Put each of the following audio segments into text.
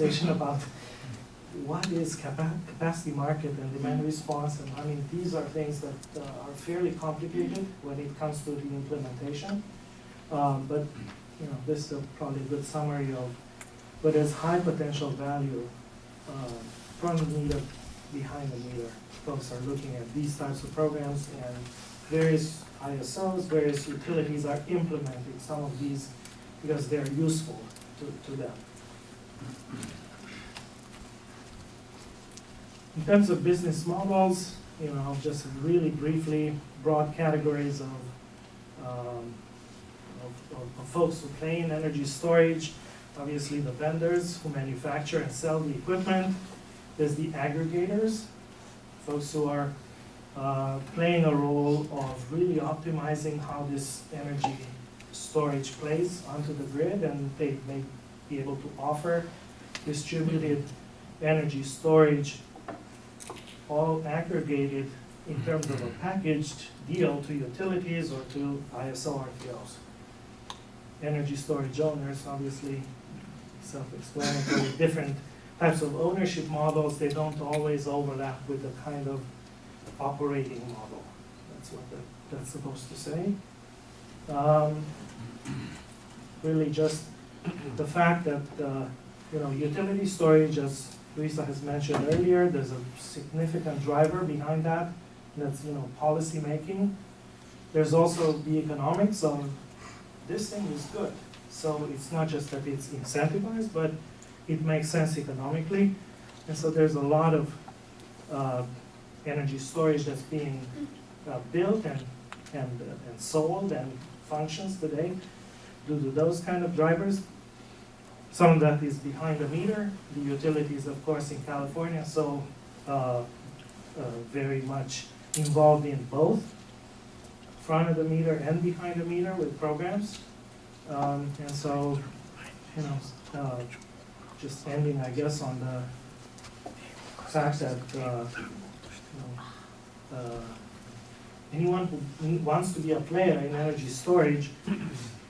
about what is capacity market and demand response, and I mean, these are things that are fairly complicated when it comes to the implementation. But you know, this is probably a good summary of what is high potential value front of the meter, behind the meter. Folks are looking at these types of programs, and various ISOs, various utilities are implementing some of these because they're useful to them. In terms of business models, you know, just really briefly, broad categories of folks who play in energy storage. Obviously, the vendors who manufacture and sell the equipment. There's the aggregators, folks who are playing a role of really optimizing how this energy storage plays onto the grid, and they may be able to offer distributed energy storage, all aggregated in terms of a packaged deal to utilities or to ISO RTOs. Energy storage owners, obviously, self-explanatory, different types of ownership models. They don't always overlap with the kind of operating model. That's what that's supposed to say. Really just the fact that you know, utility storage, as Luisa has mentioned earlier, there's a significant driver behind that. That's, you know, policy making. There's also the economics of this thing is good. So it's not just that it's incentivized, but it makes sense economically. And so there's a lot of energy storage that's being built and sold and functions today due to those kind of drivers. Some of that is behind the meter. The utilities, of course, in California, so very much involved in both front of the meter and behind the meter with programs. And so, you know, just ending, I guess, on the fact that anyone who wants to be a player in energy storage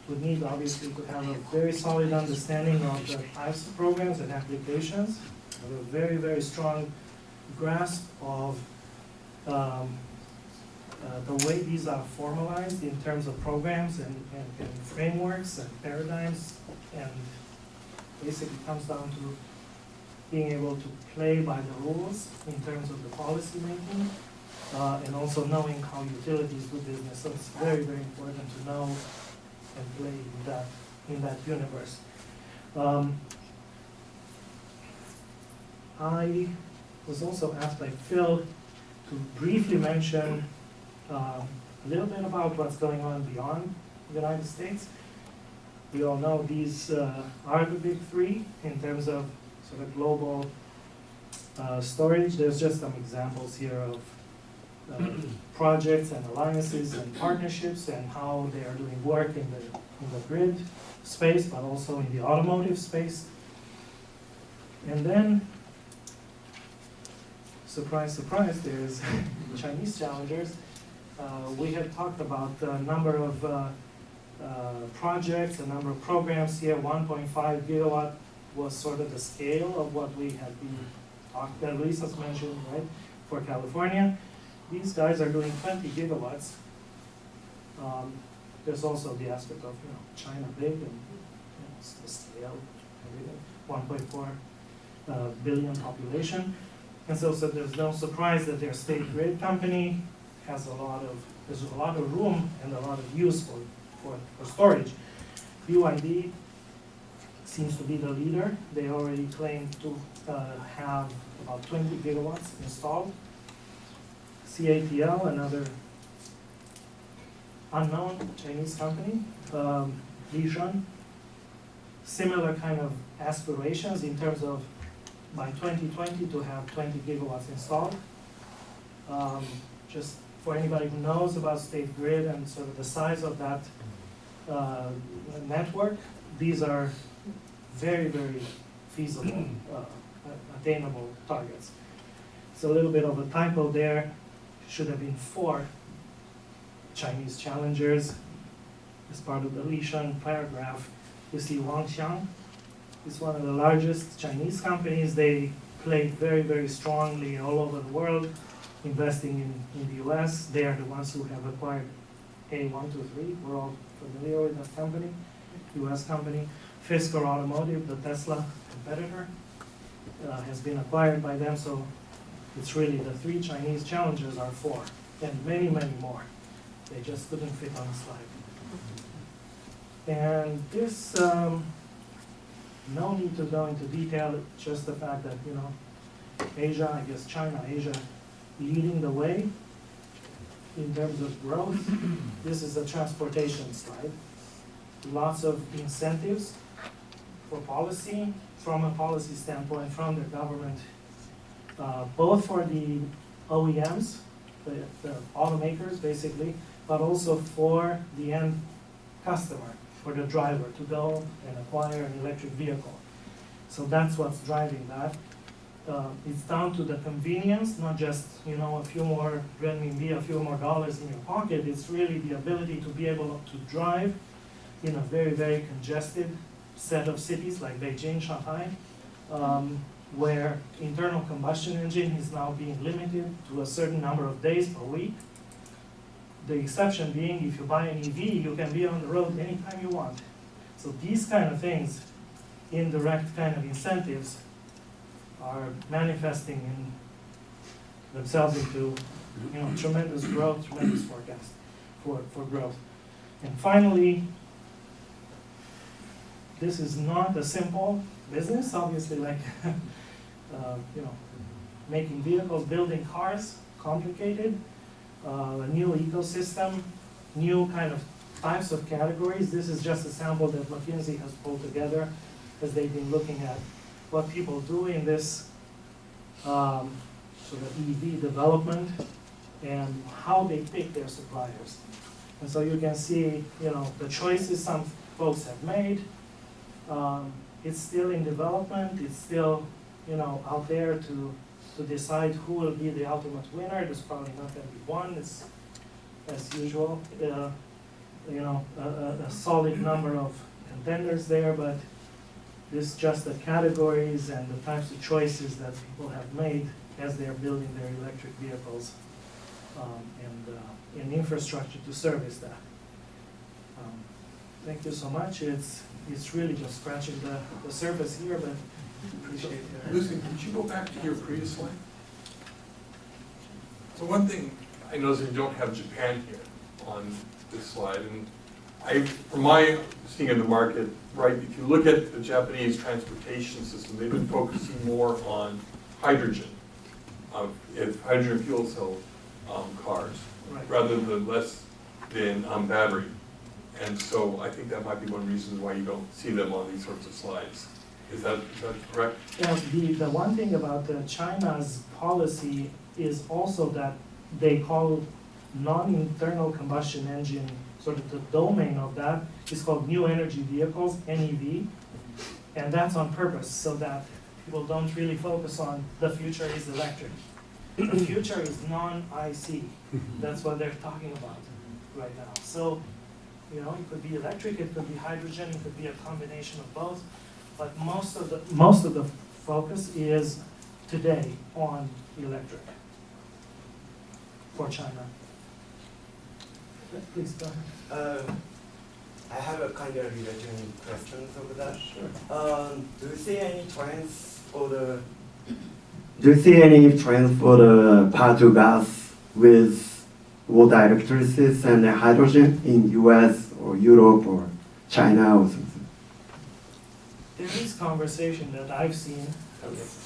would need, obviously, to have a very solid understanding of the types of programs and applications, have a very, very strong grasp of the way these are formalized in terms of programs and frameworks and paradigms, and basically comes down to being able to play by the rules in terms of the policy making, and also knowing how utilities do business. So it's very, very important to know and play in that universe. I was also asked by Phil to briefly mention a little bit about what's going on beyond the United States. We all know these are the big three in terms of sort of global storage. There's just some examples here of projects and alliances and partnerships and how they are doing work in the grid space, but also in the automotive space. And then, surprise, surprise, there's Chinese challengers. We had talked about a number of projects, a number of programs here. 1.5 gigawatt was sort of the scale of what we had been talking about, Luisa's mentioned, right, for California. These guys are doing 20 gigawatts. There's also the aspect of, you know, China big and, you know, the scale, everything, 1.4 billion population. And so there's no surprise that their state grid company has there's a lot of room and a lot of use for storage. BYD seems to be the leader. They already claim to have about 20 gigawatts installed. CATL, another unknown Chinese company, Lijian, similar kind of aspirations in terms of by 2020 to have 20 gigawatts installed. Just for anybody who knows about state grid and sort of the size of that network, these are very, very feasible, attainable targets. So a little bit of a typo there. Should have been 4 Chinese challengers. As part of the Lijian paragraph, you see Wangxiang, It's one of the largest Chinese companies. They play very, very strongly all over the world, investing in the US. They are the ones who have acquired A123. We're all familiar with that company, US company. Fisker Automotive, the Tesla competitor, has been acquired by them. So it's really the three Chinese challengers are four, and many, many more. They just couldn't fit on a slide. And this, no need to go into detail, just the fact that, you know, Asia, I guess China, Asia, leading the way in terms of growth. This is a transportation slide. Lots of incentives for policy, from a policy standpoint, from the government, both for the OEMs, the automakers basically, but also for the end customer, for the driver to go and acquire an electric vehicle. So that's what's driving that. It's down to the convenience, not just, you know, a few more renminbi, a few more dollars in your pocket. It's really the ability to be able to drive in a very, very congested set of cities like Beijing, Shanghai, where internal combustion engine is now being limited to a certain number of days per week. The exception being, if you buy an EV, you can be on the road anytime you want. So these kind of things, indirect kind of incentives, are manifesting in themselves into, you know, tremendous growth, tremendous forecast for growth. And finally, this is not a simple business, obviously, like you know, making vehicles, building cars, complicated, a new ecosystem, new kind of types of categories. This is just a sample that McKinsey has pulled together as they've been looking at what people do in this sort of EV development and how they pick their suppliers. And so you can see, you know, the choices some folks have made. It's still in development. It's still, you know, out there to decide who will be the ultimate winner. There's probably not going to be one. It's, as usual, you know, a solid number of contenders there, but this is just the categories and the types of choices that people have made as they're building their electric vehicles and infrastructure to service that. Thank you so much. It's really just scratching the surface here, but appreciate it. Lucy, could you go back to your previous slide? So one thing I noticed, you don't have Japan here on this slide, and from my seeing in the market, right, if you look at the Japanese transportation system, they've been focusing more on hydrogen, hydrogen fuel cell cars, Right. rather than less than battery. And so I think that might be one reason why you don't see them on these sorts of slides. Is that correct? Yeah, the one thing about China's policy is also that they call non-internal combustion engine, sort of the domain of that is called new energy vehicles, NEV, and that's on purpose so that people don't really focus on the future is electric. The future is non-IC. That's what they're talking about right now. So, you know, it could be electric, it could be hydrogen, it could be a combination of both. But most of the focus is today on electric for China. Please go ahead. I have a kind of related questions over that. Sure. Do you see any trends for the power to gas with water electrolysis and hydrogen in US or Europe or China or something? There is conversation that I've seen.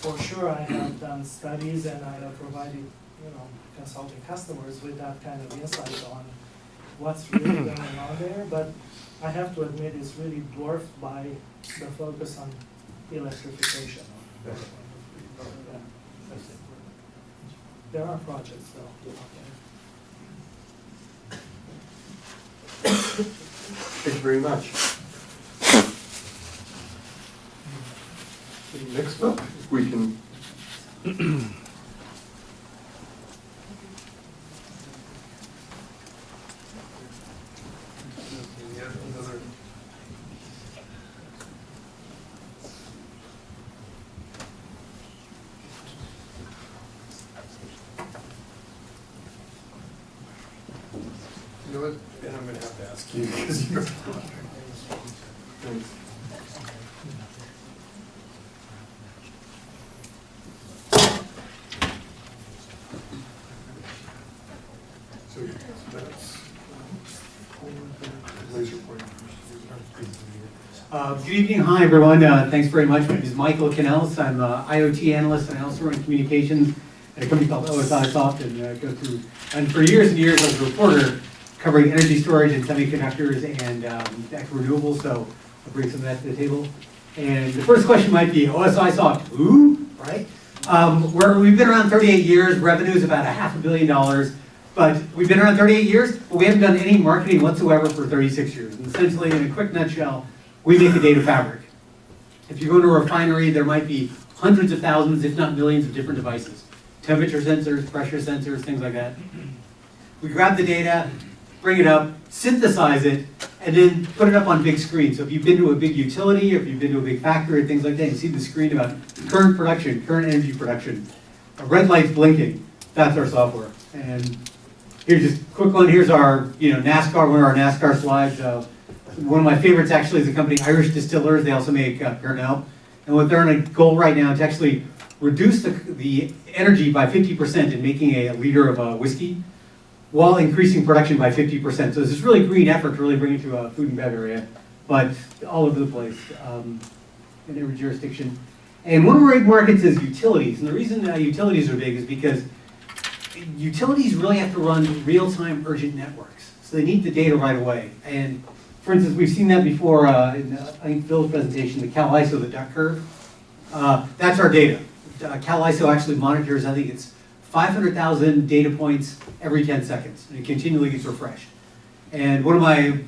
For sure, I have done studies and I have provided, you know, consulting customers with that kind of insight on what's really going on there. But I have to admit, it's really dwarfed by the focus on electrification. Yeah. There are projects, though. Thank you very much. Next up, if we can. know what, and I'm gonna have to ask you, because you're. Thanks. So that's, laser pointer. Good evening, hi everyone. Thanks very much. My name is Michael Canellis. I'm an IoT analyst and I also run communications at a company called OSI Soft and go through. And for years and years, I was a reporter covering energy storage and semiconductors and actual renewables. So I'll bring some of that to the table. And the first question might be OSI Soft, who? Right? We've been around 38 years. Revenue is about $500 million. But we've been around 38 years, but we haven't done any marketing whatsoever for 36 years. And essentially, in a quick nutshell, we make a data fabric. If you go to a refinery, there might be hundreds of thousands, if not millions, of different devices. Temperature sensors, pressure sensors, things like that. We grab the data, bring it up, synthesize it, and then put it up on big screens. So if you've been to a big utility, or if you've been to a big factory, things like that, you see the screen about current production, current energy production. A red light's blinking, that's our software. And here's just a quick one. Here's our, NASCAR, one of our NASCAR slides. One of my favorites actually is the company Irish Distillers. They also make Pernod. And what they're on a goal right now is to actually reduce the energy by 50% in making a liter of whiskey, while increasing production by 50%. So it's this really green effort to really bring it to a food and bev area, but all over the place, in every jurisdiction. And one of our big markets is utilities. And the reason utilities are big is because utilities really have to run real-time urgent networks. So they need the data right away. And for instance, we've seen that before in, I think, Phil's presentation, the Cal ISO, the duck curve. That's our data. Cal ISO actually monitors, I think it's 500,000 data points every 10 seconds. And it continually gets refreshed. And one of my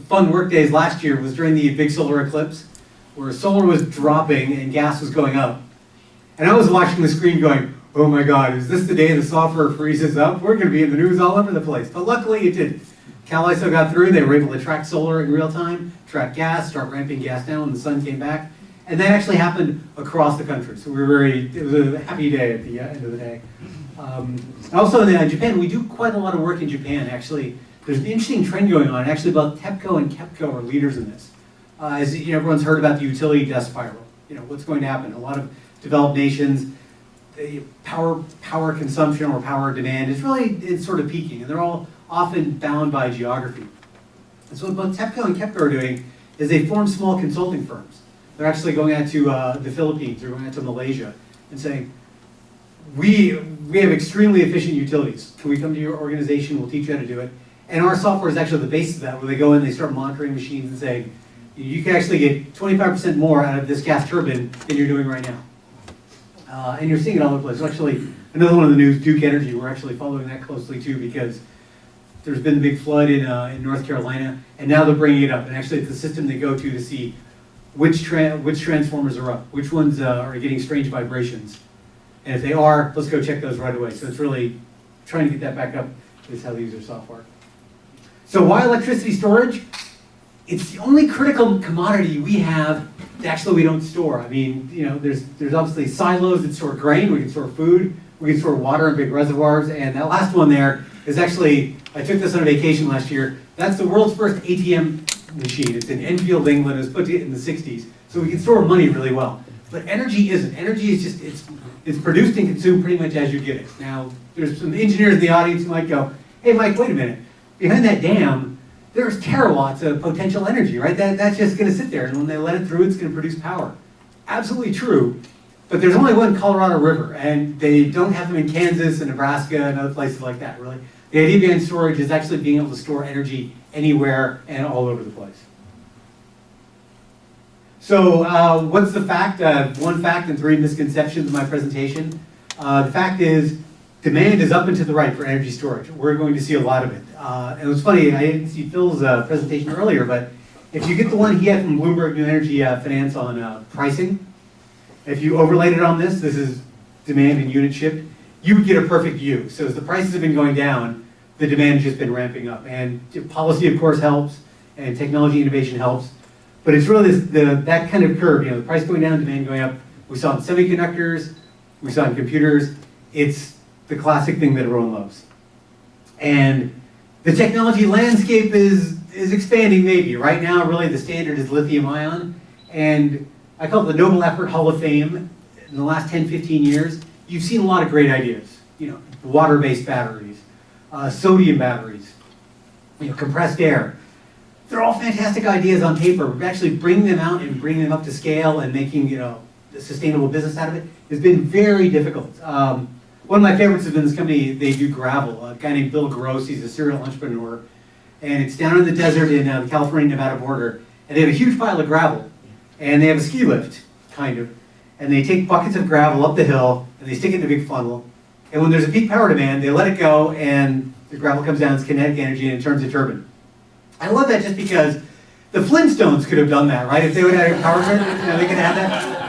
fun work days last year was during the big solar eclipse, where solar was dropping and gas was going up. And I was watching the screen going, oh my God, is this the day the software freezes up? We're going to be in the news all over the place. But luckily it didn't. Cal ISO got through. They were able to track solar in real time, track gas, start ramping gas down when the sun came back. And that actually happened across the country. So it was a happy day at the end of the day. Also in Japan, we do quite a lot of work in Japan. Actually, there's an interesting trend going on. Actually, both TEPCO and KEPCO are leaders in this. As everyone's heard about the utility death spiral. What's going to happen? A lot of developed nations, power consumption or power demand it's sort of peaking, and they're all often bound by geography. And so what both TEPCO and KEPCO are doing is they form small consulting firms. They're actually going out to the Philippines, or going out to Malaysia, and saying, we have extremely efficient utilities. Can we come to your organization? We'll teach you how to do it. And our software is actually the basis of that, where they go in, they start monitoring machines and saying, you can actually get 25% more out of this gas turbine than you're doing right now. And you're seeing it all over the place. So actually, another one of the news, Duke Energy, we're actually following that closely too, because there's been a big flood in North Carolina, and now they're bringing it up. And actually, it's the system they go to see which transformers are up, which ones are getting strange vibrations. And if they are, let's go check those right away. So it's really trying to get that back up is how they use their software. So why electricity storage? It's the only critical commodity we have that actually we don't store. I mean, there's obviously silos that store grain, we can store food, we can store water in big reservoirs, and that last one there is actually, I took this on a vacation last year, that's the world's first ATM machine. It's in Enfield, England, it was put in the 60s, so we can store money really well. But energy isn't. Energy is just, it's produced and consumed pretty much as you get it. Now, there's some engineers in the audience who might go, hey Mike, wait a minute, behind that dam, there's terawatts of potential energy, right? That's just going to sit there, and when they let it through, it's going to produce power. Absolutely true, but there's only one Colorado River, and they don't have them in Kansas and Nebraska and other places like that, really. The idea behind storage is actually being able to store energy anywhere and all over the place. So what's the fact? One fact and 3 misconceptions of my presentation. The fact is, demand is up and to the right for energy storage. We're going to see a lot of it. And it was funny, I didn't see Phil's presentation earlier, but if you get the one he had from Bloomberg New Energy Finance on pricing, if you overlaid it on this is demand and unit shipped, you would get a perfect view. So as the prices have been going down, the demand has just been ramping up. And policy, of course, helps, and technology innovation helps. But it's really that kind of curve, the price going down, demand going up. We saw it in semiconductors, we saw it in computers. It's the classic thing that everyone loves. And The technology landscape is expanding maybe. Right now, really the standard is lithium ion, and I call it the Noble Effort Hall of Fame. In the last 10, 15 years, you've seen a lot of great ideas. You know, water-based batteries, sodium batteries, you know, compressed air. They're all fantastic ideas on paper, but actually bringing them out and bringing them up to scale and making, you know, a sustainable business out of it has been very difficult. One of my favorites has been this company, they do gravel. A guy named Bill Gross, he's a serial entrepreneur, and it's down in the desert in the California-Nevada border, and they have a huge pile of gravel, and they have a ski lift, kind of, and they take buckets of gravel up the hill, and they stick it in a big funnel, and when there's a peak power demand, they let it go, and the gravel comes down, it's kinetic energy, and it turns a turbine. I love that just because the Flintstones could have done that, right? If they would have had a power grid, you know, they could have that.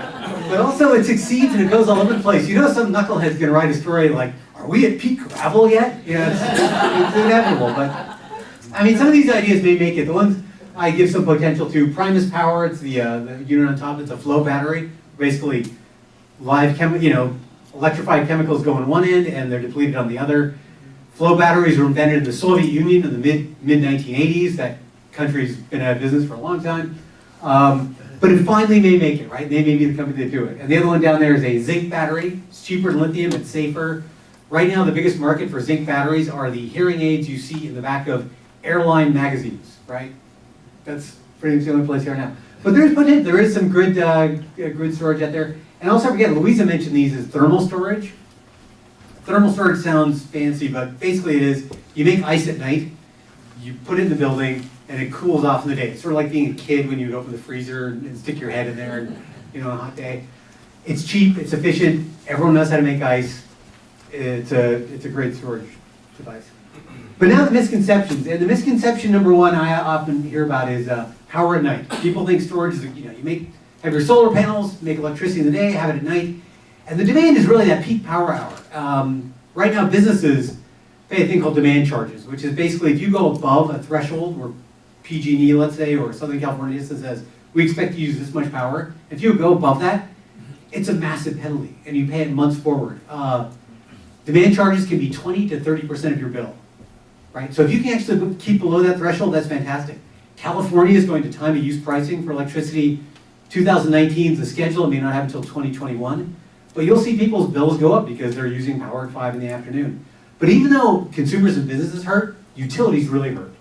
But also it succeeds and it goes all over the place. You know, some knucklehead's gonna write a story like, are we at peak gravel yet? You know, it's inevitable, but I mean, some of these ideas may make it. The ones I give some potential to, Primus Power, it's the unit on top, it's a flow battery. Basically, electrified chemicals go on one end and they're depleted on the other. Flow batteries were invented in the Soviet Union in the mid-1980s. That country's been out of business for a long time. But it finally may make it, right? They may be the company that do it. And the other one down there is a zinc battery. It's cheaper than lithium, it's safer. Right now, the biggest market for zinc batteries are the hearing aids you see in the back of airline magazines, right? That's pretty much the only place here now. But there is some grid storage out there. And also, forget, Louisa mentioned these as thermal storage. Thermal storage sounds fancy, but basically it is, you make ice at night, you put it in the building, and it cools off in the day. It's sort of like being a kid when you would open the freezer and stick your head in there, and, you know, on a hot day. It's cheap, it's efficient, everyone knows how to make ice. It's a great storage device. But now the misconceptions, and the misconception number one I often hear about is power at night. People think storage is, you know, have your solar panels, make electricity in the day, have it at night, and the demand is really that peak power hour. Right now, businesses pay a thing called demand charges, which is basically if you go above a threshold, or PG&E, let's say, or Southern California says, we expect to use this much power. If you go above that, it's a massive penalty, and you pay it months forward. Demand charges can be 20 to 30% of your bill, right? So if you can actually keep below that threshold, that's fantastic. California is going to time of use pricing for electricity. 2019 is the schedule, it may not happen until 2021. But you'll see people's bills go up because they're using power at 5 in the afternoon. But even though consumers and businesses hurt, utilities really hurt.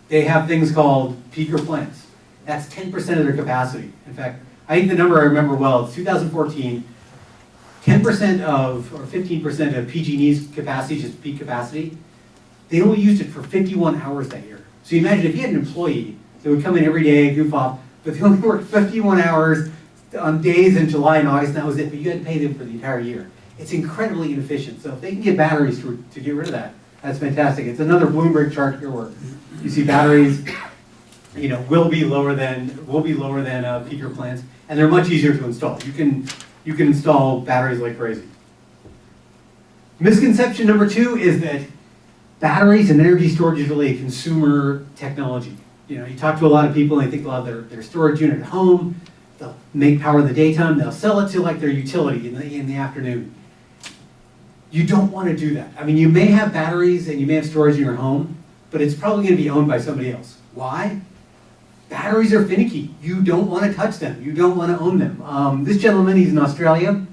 They have things called peaker plants. That's 10% of their capacity. In fact, I think the number I remember well, it's 2014, 10% of, or 15% of PG&E's capacity, just peak capacity, they only used it for 51 hours that year. So you imagine if you had an employee that would come in every day, goof off, but they only worked 51 hours on days in July and August, and that was it, but you had to pay them for the entire year. It's incredibly inefficient. So if they can get batteries to get rid of that, that's fantastic. It's another Bloomberg chart here where you see batteries, you know, will be lower than peaker plants, and they're much easier to install. You can install batteries like crazy. Misconception number two is that batteries and energy storage is really a consumer technology. You know, you talk to a lot of people and they think they'll have their storage unit at home, they'll make power in the daytime, they'll sell it to like their utility in the afternoon. You don't want to do that. I mean, you may have batteries and you may have storage in your home, but it's probably going to be owned by somebody else. Why? Batteries are finicky. You don't want to touch them. You don't want to own them. This gentleman, he's in Australia.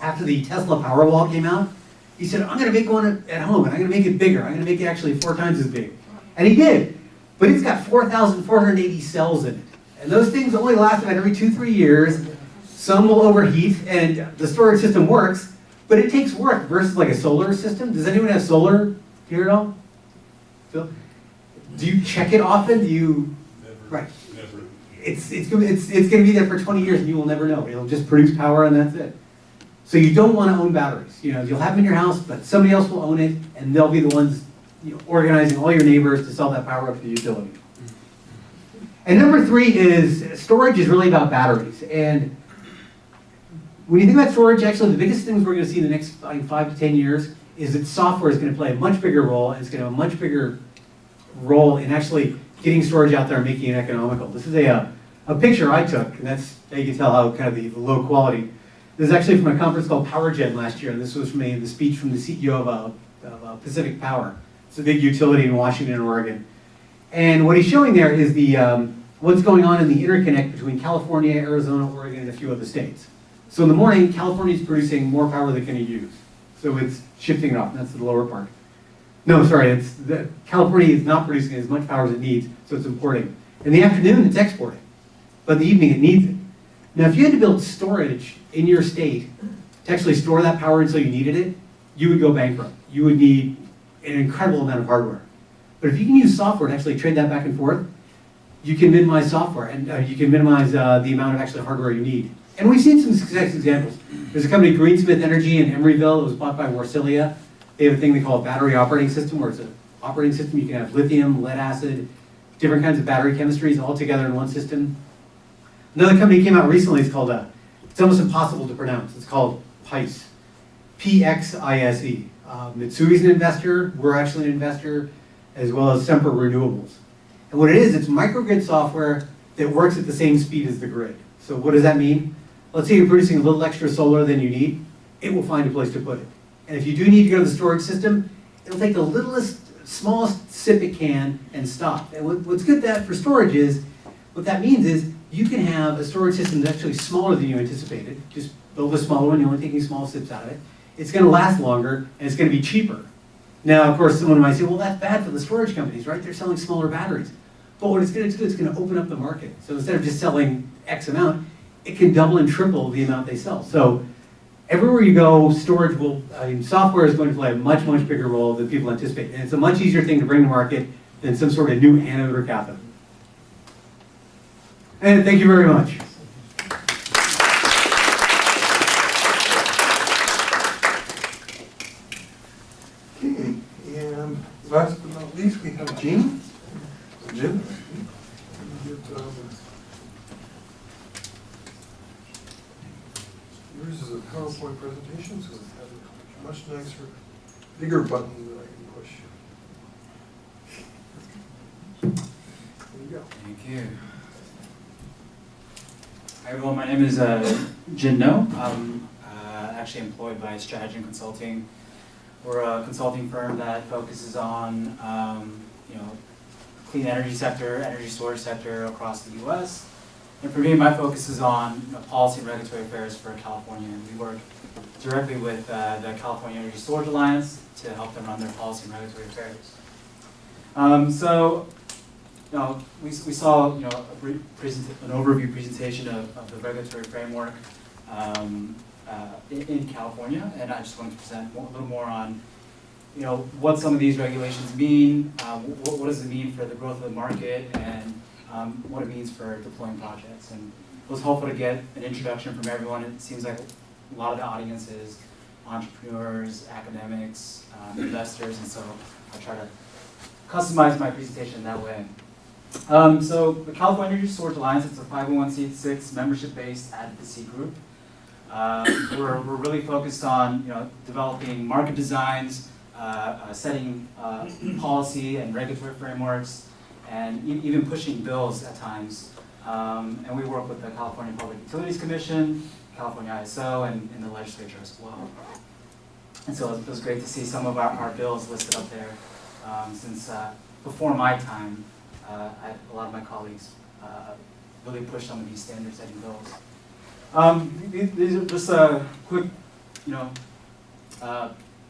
After the Tesla Powerwall came out, he said, I'm going to make one at home, and I'm going to make it bigger. I'm going to make it actually 4 times as big. And he did. But it's got 4,480 cells in it. And those things only last about every 2-3 years. Some will overheat, and the storage system works, but it takes work versus like a solar system. Does anyone have solar here at all? Phil? Do you check it often? Do you? Never. Right. Never. It's going to be there for 20 years, and you will never know. It'll just produce power, and that's it. So you don't want to own batteries. You know, you'll have them in your house, but somebody else will own it, and they'll be the ones, you know, organizing all your neighbors to sell that power up to the utility. And number 3 is storage is really about batteries. And when you think about storage, actually the biggest things we're going to see in the next 5 to 10 years is that software is going to play a much bigger role, and it's going to have a much bigger role in actually getting storage out there and making it economical. This is a picture I took, and that's how you can tell how kind of the low quality. This is actually from a conference called PowerGen last year, and this was from the speech from the CEO of Pacific Power. It's a big utility in Washington and Oregon. And what he's showing there is what's going on in the interconnect between California, Arizona, Oregon, and a few other states. So in the morning, California is producing more power than it can use. So it's shifting it off, and that's the lower part. No, sorry, California is not producing as much power as it needs, so it's importing. In the afternoon, it's exporting, but in the evening, it needs it. Now, if you had to build storage in your state to actually store that power until you needed it, you would go bankrupt. You would need an incredible amount of hardware. But if you can use software to actually trade that back and forth, you can minimize software, and you can minimize the amount of actually hardware you need. And we've seen some success examples. There's a company, Greensmith Energy in Emeryville, that was bought by Warsilia. They have a thing they call a battery operating system, where it's an operating system. You can have lithium, lead acid, different kinds of battery chemistries all together in one system. Another company came out recently, it's called, it's almost impossible to pronounce. It's called PICE, P-X-I-S-E. Mitsui's an investor, we're actually an investor, as well as Semper Renewables. And what it is, it's microgrid software that works at the same speed as the grid. So what does that mean? Let's say you're producing a little extra solar than you need, it will find a place to put it. And if you do need to go to the storage system, it'll take the littlest, smallest sip it can and stop. And what's good for storage is, what that means is, you can have a storage system that's actually smaller than you anticipated. Just build a smaller one, you're only taking small sips out of it. It's gonna last longer, and it's gonna be cheaper. Now, of course, someone might say, well, that's bad for the storage companies, right? They're selling smaller batteries. But what it's gonna do, it's gonna open up the market. So instead of just selling X amount, it can double and triple the amount they sell. So everywhere you go, software is going to play a much, much bigger role than people anticipate. And it's a much easier thing to bring to market than some sort of new anode or cathode. And thank you very much. Okay, and last but not least, we have Jean. Jim? Yours is a PowerPoint presentation, so it has a much nicer, bigger button that I can push. There you go. Thank you. Hi everyone, my name is Jin No. I'm actually employed by Strategy and Consulting. We're a consulting firm that focuses on clean energy sector, energy storage sector across the U.S. And for me, my focus is on policy and regulatory affairs for California. And we work directly with the California Energy Storage Alliance to help them run their policy and regulatory affairs. We saw an overview presentation of the regulatory framework in California, and I just wanted to present a little more on what some of these regulations mean, what does it mean for the growth of the market, and what it means for deploying projects. And it was helpful to get an introduction from everyone. It seems like a lot of the audience is entrepreneurs, academics, investors, and so I try to customize my presentation that way. So the California Energy Storage Alliance, it's a 501c6 membership-based advocacy group. We're really focused on developing market designs, setting policy and regulatory frameworks, and even pushing bills at times. And we work with the California Public Utilities Commission, California ISO, and the legislature as well. And so it was great to see some of our bills listed up there, since before my time, a lot of my colleagues really pushed some of these standard-setting bills. These are just a quick,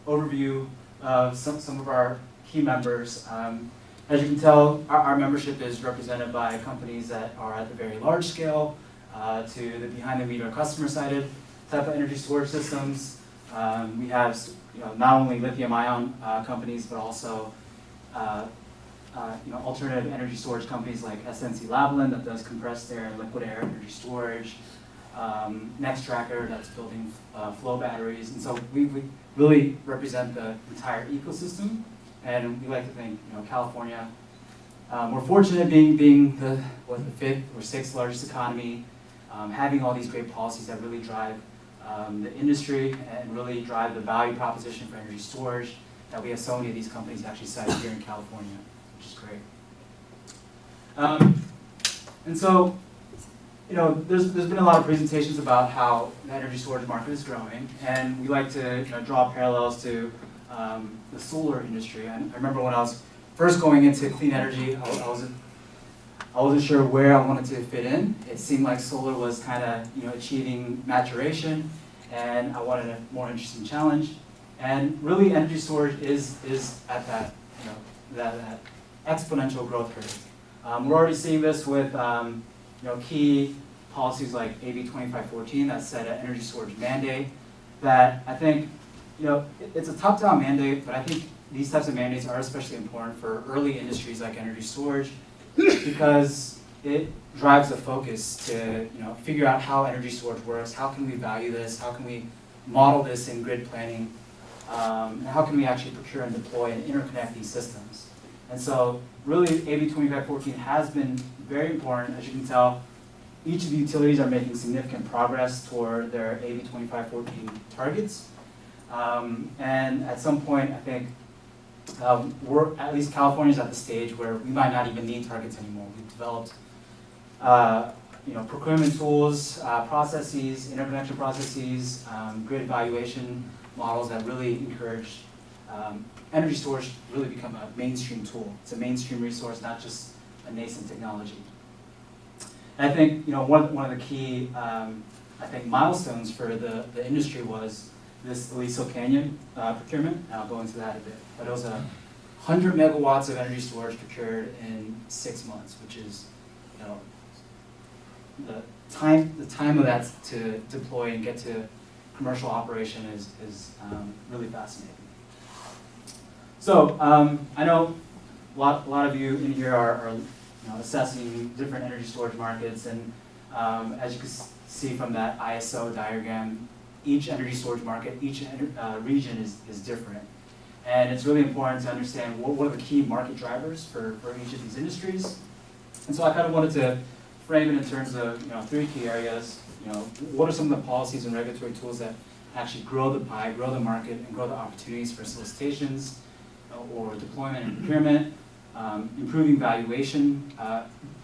overview of some of our key members. As you can tell, our membership is represented by companies that are at the very large scale to the behind-the-meter customer-sided type of energy storage systems. We have not only lithium-ion companies, but also alternative energy storage companies like SNC Lavalin that does compressed air and liquid air energy storage, Nextracker that's building flow batteries, and so we really represent the entire ecosystem. And we like to think, California, we're fortunate being the fifth or sixth largest economy, having all these great policies that really drive the industry and really drive the value proposition for energy storage, that we have so many of these companies actually cited here in California, which is great. And so, there's been a lot of presentations about how the energy storage market is growing, and we like to draw parallels to the solar industry. And I remember when I was first going into clean energy, I wasn't sure where I wanted to fit in. It seemed like solar was kind of achieving maturation, and I wanted a more interesting challenge. And really, energy storage is at that that exponential growth curve. We're already seeing this with key policies like AB 2514 that set an energy storage mandate. That I think it's a top-down mandate, but I think these types of mandates are especially important for early industries like energy storage because it drives the focus to figure out how energy storage works, how can we value this, how can we model this in grid planning, and how can we actually procure and deploy and interconnect these systems. And so really AB 2514 has been very important. As you can tell, each of the utilities are making significant progress toward their AB 2514 targets. And at some point, I think at least California's at the stage where we might not even need targets anymore. We've developed procurement tools, processes, interconnection processes, grid evaluation models that really encourage energy storage to really become a mainstream tool. It's a mainstream resource, not just a nascent technology. And I think one of the key milestones for the industry was this Aliso Canyon procurement, and I'll go into that a bit. But it was 100 megawatts of energy storage procured in 6 months, which is the time of that to deploy and get to commercial operation is really fascinating. So I know a lot of you in here are assessing different energy storage markets, and as you can see from that ISO diagram, each energy storage market, each region is different. And it's really important to understand what are the key market drivers for each of these industries. And so I kind of wanted to frame it in terms of 3 key areas. What are some of the policies and regulatory tools that actually grow the pie, grow the market, and grow the opportunities for solicitations or deployment and procurement. Improving valuation.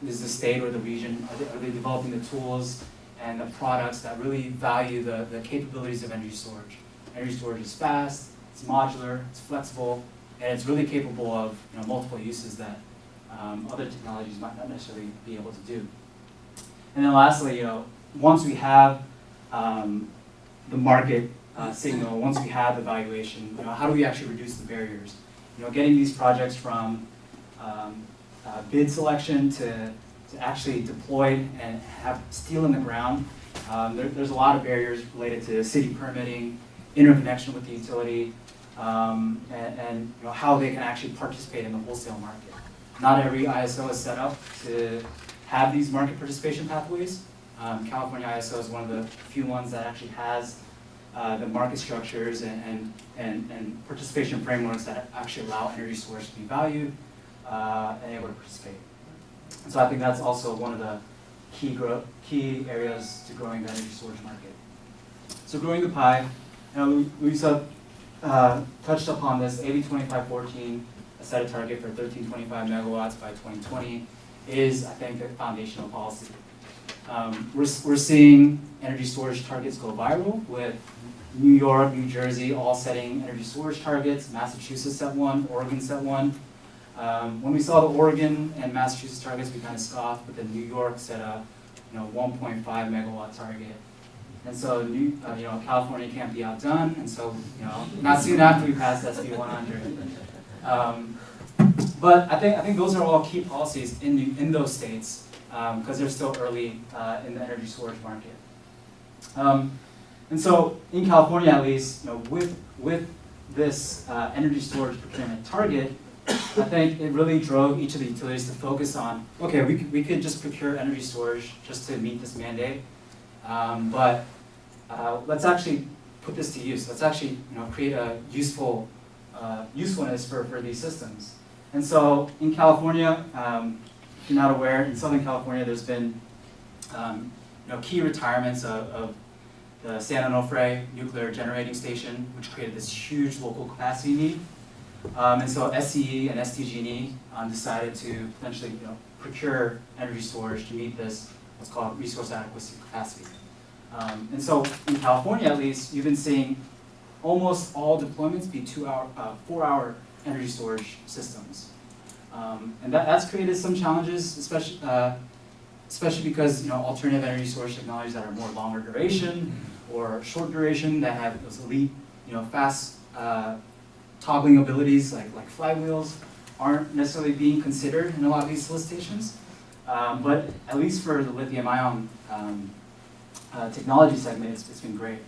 Is the state or the region, are they developing the tools and the products that really value the capabilities of energy storage? Energy storage is fast, it's modular, it's flexible, and it's really capable of multiple uses that other technologies might not necessarily be able to do. And then lastly, once we have the market signal, once we have the valuation, how do we actually reduce the barriers? Getting these projects from bid selection to actually deployed and have steel in the ground. There's a lot of barriers related to city permitting, interconnection with the utility, and how they can actually participate in the wholesale market. Not every ISO is set up to have these market participation pathways. California ISO is one of the few ones that actually has the market structures and participation frameworks that actually allow energy storage to be valued and able to participate. And so I think that's also one of the key areas to growing the energy storage market. So growing the pie, Luisa touched upon this. AB 2514, a set a target for 1325 megawatts by 2020, is I think the foundational policy. We're seeing energy storage targets go viral with New York, New Jersey all setting energy storage targets. Massachusetts set one, Oregon set one. When we saw the Oregon and Massachusetts targets, we kind of scoffed, but then New York set a 1.5 megawatt target. And so California can't be outdone, and so not soon after we passed SB 100. But I think those are all key policies in those states because they're still early in the energy storage market. And so in California, at least, with this energy storage procurement target, I think it really drove each of the utilities to focus on, okay, we could just procure energy storage just to meet this mandate, but let's actually put this to use. Let's actually create a usefulness for these systems. And so in California, if you're not aware, in Southern California, there's been key retirements of the San Onofre nuclear generating station, which created this huge local capacity need. And so SCE and SDG&E decided to potentially procure energy storage to meet this, what's called resource adequacy capacity. And so in California, at least, you've been seeing almost all deployments be 4-hour energy storage systems. And that's created some challenges, especially because alternative energy storage technologies that are more longer duration or short duration that have those elite fast toggling abilities like flywheels aren't necessarily being considered in a lot of these solicitations. But at least for the lithium-ion technology segment, it's been great.